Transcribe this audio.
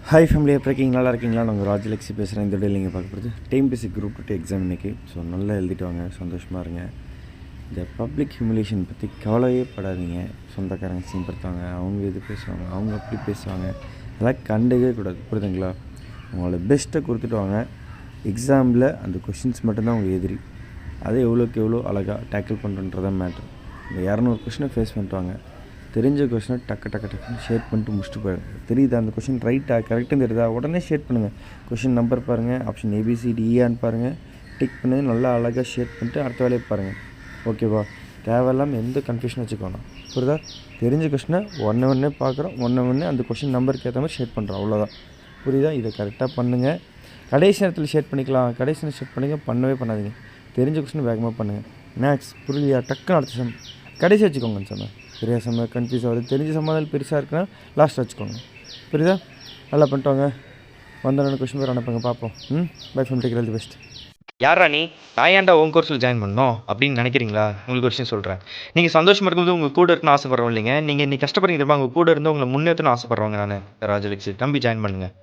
Hi family எப்படி இருக்கீங்க? நல்லா இருக்கீங்களா? நான் உங்கள் ராஜலக்ஷ்மி பேசுகிறேன். இந்த வீடியோ நீங்கள் பார்க்க போகிறது டிஎன்பிஎஸ்சி குரூப் 2 எக்ஸாம் இன்றைக்கி. ஸோ நல்லா எழுதிட்டு வாங்க, சந்தோஷமாக இருங்க. இந்த பப்ளிக் ஹியூமிலேஷன் பற்றி கவலையே படாதீங்க. சொந்தக்காரங்க சீன்படுத்துவாங்க, அவங்க இது பேசுவாங்க, அவங்க அப்படி பேசுவாங்க, அதெல்லாம் கண்டுக்கவே கூடாது. புரியுதுங்களா? உங்களோட பெஸ்ட்டை கொடுத்துட்டு வாங்க. எக்ஸாமில் அந்த கொஷின்ஸ் மட்டும்தான் உங்கள் எதிரி. அதை எவ்வளோக்கு எவ்வளோ அழகாக டேக்கிள் பண்ணுறன்றதான் மேட்ரு. இந்த 200 கொஷினை ஃபேஸ் பண்ணிட்டு வாங்க. தெரிஞ்ச கொஷினை டக்குன்னு ஷேர் பண்ணிட்டு முடிச்சுட்டு போயிடுங்க. தெரியுதா அந்த கொஷின் ரைட்டாக கரெக்டாக தெரியுதா, உடனே ஷேர் பண்ணுங்கள். கொஷின் நம்பர் பாருங்கள், ஆப்ஷன் ஏபிசிடிஇஆன்னு பாருங்கள், டிக் பண்ணி நல்லா அழகாக ஷேர் பண்ணிட்டு அடுத்த வேலையை பாருங்கள். ஓகேவா? தேவையில்லாமல் எந்த கன்ஃபியூஷன் வச்சுக்கோணும். புரியுதா? தெரிஞ்ச கொஷினை ஒன்று பார்க்குறோம், ஒன்று அந்த கொஷின் நம்பருக்கு ஏற்ற மாதிரி ஷேர் பண்ணுறோம், அவ்வளோதான். புரியுதா? இதை கரெக்டாக பண்ணுங்கள். கடைசி நேரத்தில் ஷேர் பண்ணிக்கலாம், கடைசி நேரம் ஷேர் பண்ணிங்க, பண்ணவே பண்ணாதீங்க. தெரிஞ்ச கொஷின் வேகமாக பண்ணுங்கள். மேக்ஸ் புரியலையா, டக்குன்னு அடுத்த சம் கடைசி வச்சுக்கோங்க. சொன்னேன் பெரிய சம்ம கன்ஃபியூஸ் ஆகுது. தெரிஞ்ச சமாதானம் பெருசாக இருக்குன்னா லாஸ்ட் வச்சுக்கோங்க. புரியுதா? நல்லா பண்ணிட்டோங்க. வந்தோன்னு கொஷின் பேர் அனுப்புங்க, பார்ப்போம். By from take all the best. யாரா நீ? நான் ஏன்டா உன் கோர்ஸில் ஜாயின் பண்ணணும் அப்படின்னு நினைக்கிறீங்களா? உங்களுக்கு ஒரு விஷயம் சொல்கிறேன். நீங்கள் சந்தோஷமாக இருக்கும்போது உங்கள் கூட இருக்குன்னு ஆசைப்படுறோம் இல்லைங்க. நீங்கள் இன்னைக்கு கஷ்டப்படுறீங்க தெரியுமா? உங்கள் கூட இருந்து உங்களை முன்னேற்றணும்னு ஆசைப்படுறவங்க நான் ராஜலக்ஷ்மி. நம்பி ஜாயின் பண்ணுங்கள்.